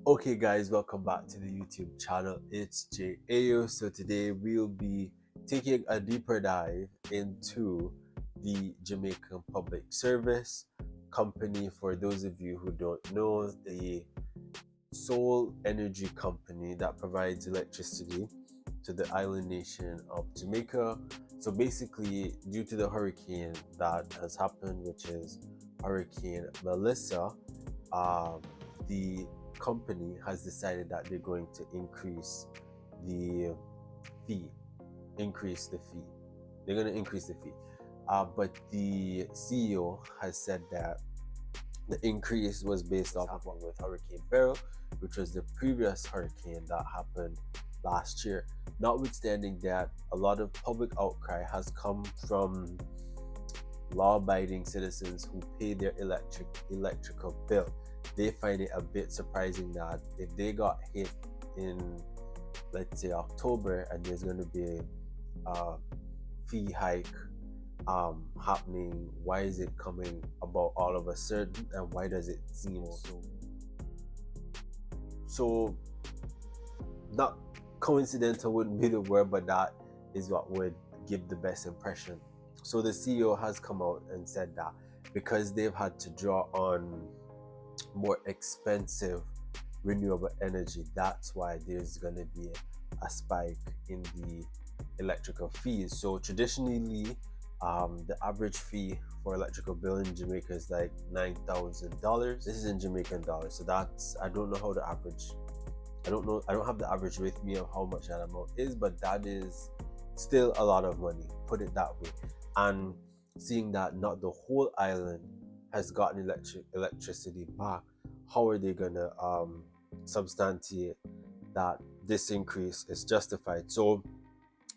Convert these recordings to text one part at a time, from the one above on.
Okay guys, welcome back to the YouTube channel. It's Jay Ayyo. So today we'll be taking a deeper dive into the Jamaican Public Service Company. For those of you who don't know, the sole energy company that provides electricity to the island nation of Jamaica. So basically, due to the hurricane that has happened, which is Hurricane Melissa, um, the company has decided that they're going to the fee, increase the fee. They're going to increase the fee. But the CEO has said that the increase was based off of what with Hurricane Beryl, which was the previous hurricane that happened last year. Notwithstanding that, a lot of public outcry has come from law-abiding citizens who pay their electrical bill. They find it a bit surprising that if they got hit in, let's say, October, and there's going to be a fee hike happening, why is it coming about all of a sudden, and why does it seem so not coincidental? Wouldn't be the word, but that is what would give the best impression. So the CEO has come out and said that because they've had to draw on more expensive renewable energy, that's why there's going to be a spike in the electrical fees. So traditionally, the average fee for electrical bill in Jamaica is like $9,000. This is in Jamaican dollars, so that's, I don't know how the average. I don't know. I don't have the average with me of how much that amount is, but that is still a lot of money. Put it that way. And seeing that not the whole island has gotten electricity back, how are they gonna substantiate that this increase is justified? So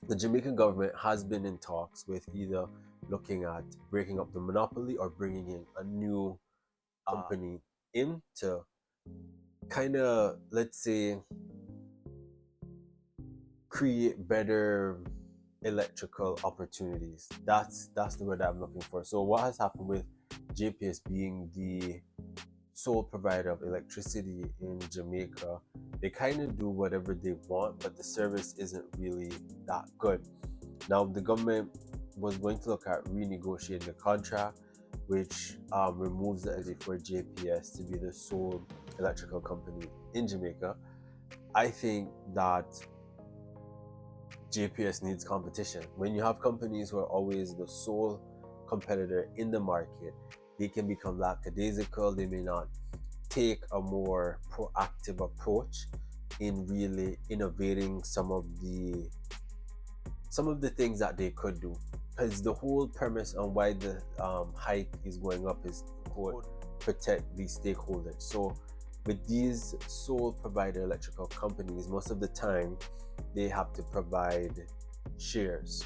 the Jamaican government has been in talks with either looking at breaking up the monopoly or bringing in a new company in to kind of, let's say, create better electrical opportunities. That's the word I'm looking for. So what has happened with JPS being the sole provider of electricity in Jamaica, they kind of do whatever they want, but the service isn't really that good. Now, the government was going to look at renegotiating the contract, which removes the ability for JPS to be the sole electrical company in Jamaica. I think that JPS needs competition. When you have companies who are always the sole competitor in the market, they can become lackadaisical. They may not take a more proactive approach in really innovating some of the things that they could do. Because the whole premise on why the hike is going up is to protect the stakeholders. So with these sole provider electrical companies, most of the time they have to provide shares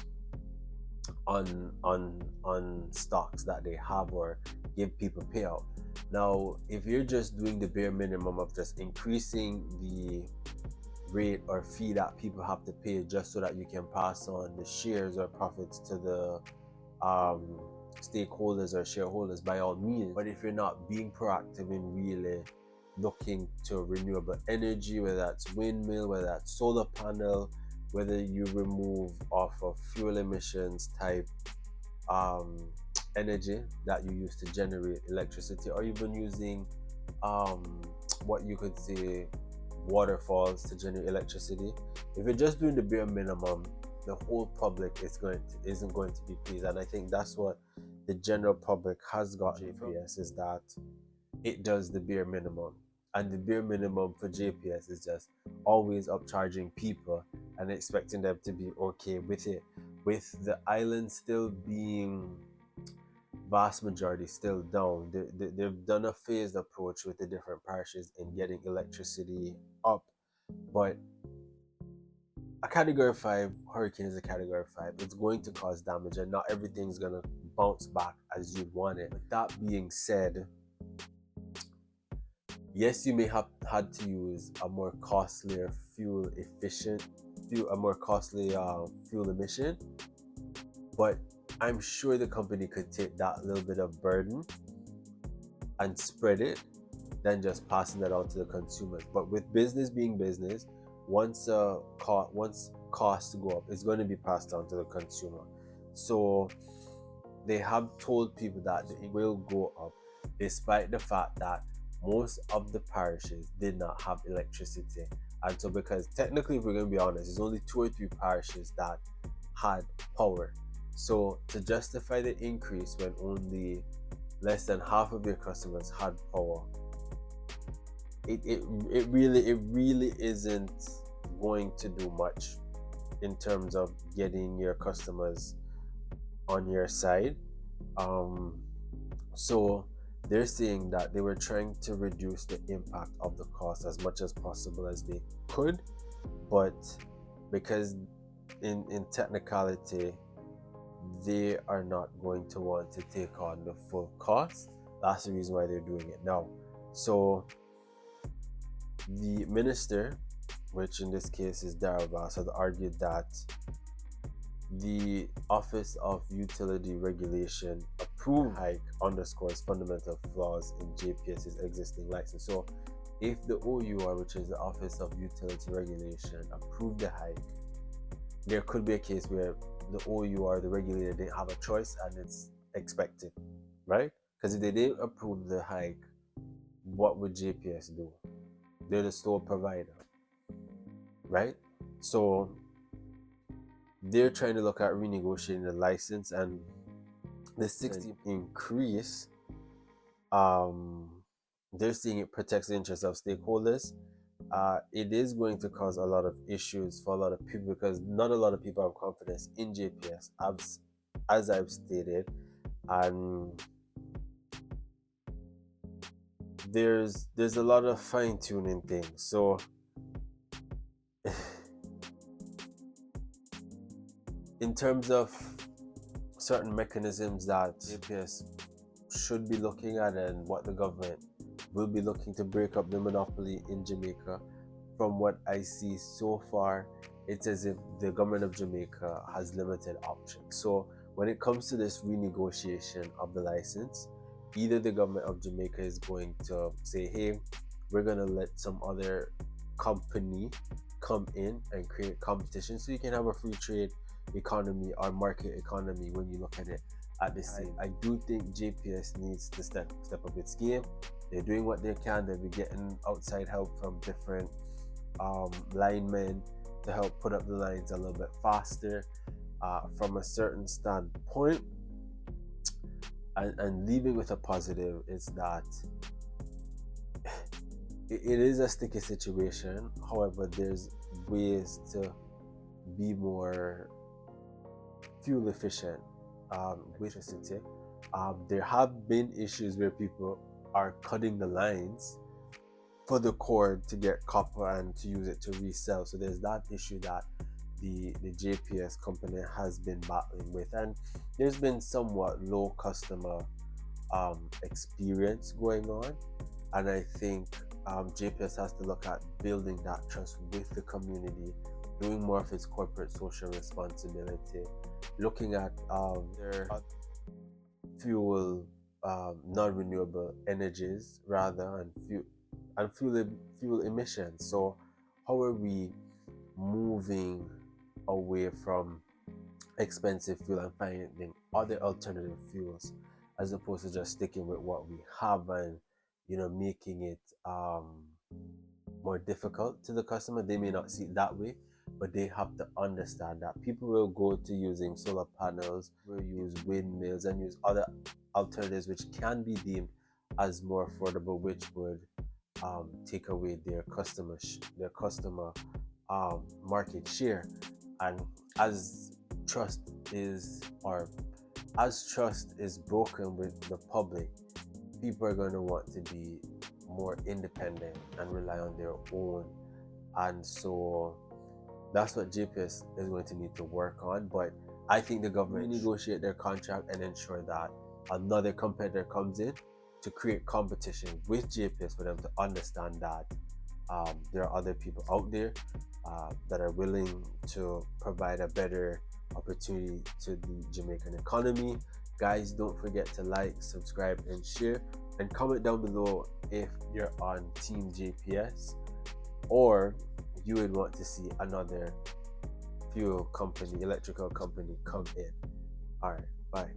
on stocks that they have or give people payout. Now, if you're just doing the bare minimum of just increasing the rate or fee that people have to pay just so that you can pass on the shares or profits to the um, stakeholders or shareholders, by all means. But if you're not being proactive in really looking to renewable energy, whether that's windmill, whether that's solar panel, whether you remove off of fuel emissions type um, energy that you use to generate electricity, or even using um, what you could say waterfalls to generate electricity. If you're just doing the bare minimum, the whole public isn't going to be pleased, and I think that's what the general public has got JPS, is that it does the bare minimum, and the bare minimum for JPS is just always upcharging people and expecting them to be okay with it, with the island still being vast majority still down. They've done a phased approach with the different parishes in getting electricity up, but a category 5 hurricane is a category 5. It's going to cause damage, and not everything's going to bounce back as you want it. With that being said, yes, you may have had to use a more costlier a more costly fuel emission, but I'm sure the company could take that little bit of burden and spread it than just passing that on to the consumers. But with business being business, once costs go up, it's going to be passed on to the consumer. So they have told people that it will go up, despite the fact that most of the parishes did not have electricity. And so, because technically, if we're going to be honest, there's only 2 or 3 parishes that had power. So to justify the increase when only less than half of your customers had power, it really isn't going to do much in terms of getting your customers on your side. So they're saying that they were trying to reduce the impact of the cost as much as possible as they could, but because in technicality they are not going to want to take on the full cost. That's the reason why they're doing it now. So the minister, which in this case is Dibacal, has argued that the Office of Utility Regulation approved hike underscores fundamental flaws in JPS's existing license. So if the OUR, which is the Office of Utility Regulation, approved the hike, there could be a case where the OUR, the regulator, didn't have a choice and it's expected, right? Because if they didn't approve the hike, what would JPS do? They're the store provider, right? So they're trying to look at renegotiating the license, and the 60 increase, they're seeing it protects the interests of stakeholders. It is going to cause a lot of issues for a lot of people because not a lot of people have confidence in JPS, as I've stated, and there's a lot of fine-tuning things. So in terms of certain mechanisms that JPS should be looking at and what the government will be looking to break up the monopoly in Jamaica, from what I see so far, it's as if the government of Jamaica has limited options. So when it comes to this renegotiation of the license, either the government of Jamaica is going to say, hey, we're going to let some other company come in and create competition so you can have a free trade economy or market economy when you look at it at the same. I do think JPS needs to step up its game. They're doing what they can. They'll be getting outside help from different linemen to help put up the lines a little bit faster from a certain standpoint. And leaving with a positive is that it is a sticky situation. However, there's ways to be more fuel efficient with electricity. There have been issues where people are cutting the lines for the cord to get copper and to use it to resell. So there's that issue that the JPS company has been battling with, and there's been somewhat low customer experience going on, and I think JPS has to look at building that trust with the community, doing more of its corporate social responsibility, looking at their fuel non-renewable energies rather, and fuel emissions. So how are we moving away from expensive fuel and finding other alternative fuels as opposed to just sticking with what we have and making it more difficult to the customer? They may not see it that way, but they have to understand that people will go to using solar panels, will use windmills and use other alternatives which can be deemed as more affordable, which would take away their customer market share. And as trust is broken with the public, people are going to want to be more independent and rely on their own, and so that's what JPS is going to need to work on. But I think the government negotiate their contract and ensure that another competitor comes in to create competition with JPS for them to understand that there are other people out there that are willing to provide a better opportunity to the Jamaican economy Guys, don't forget to like, subscribe, and share, and comment down below if you're on Team JPS or you would want to see another fuel company, electrical company come in. All right, bye.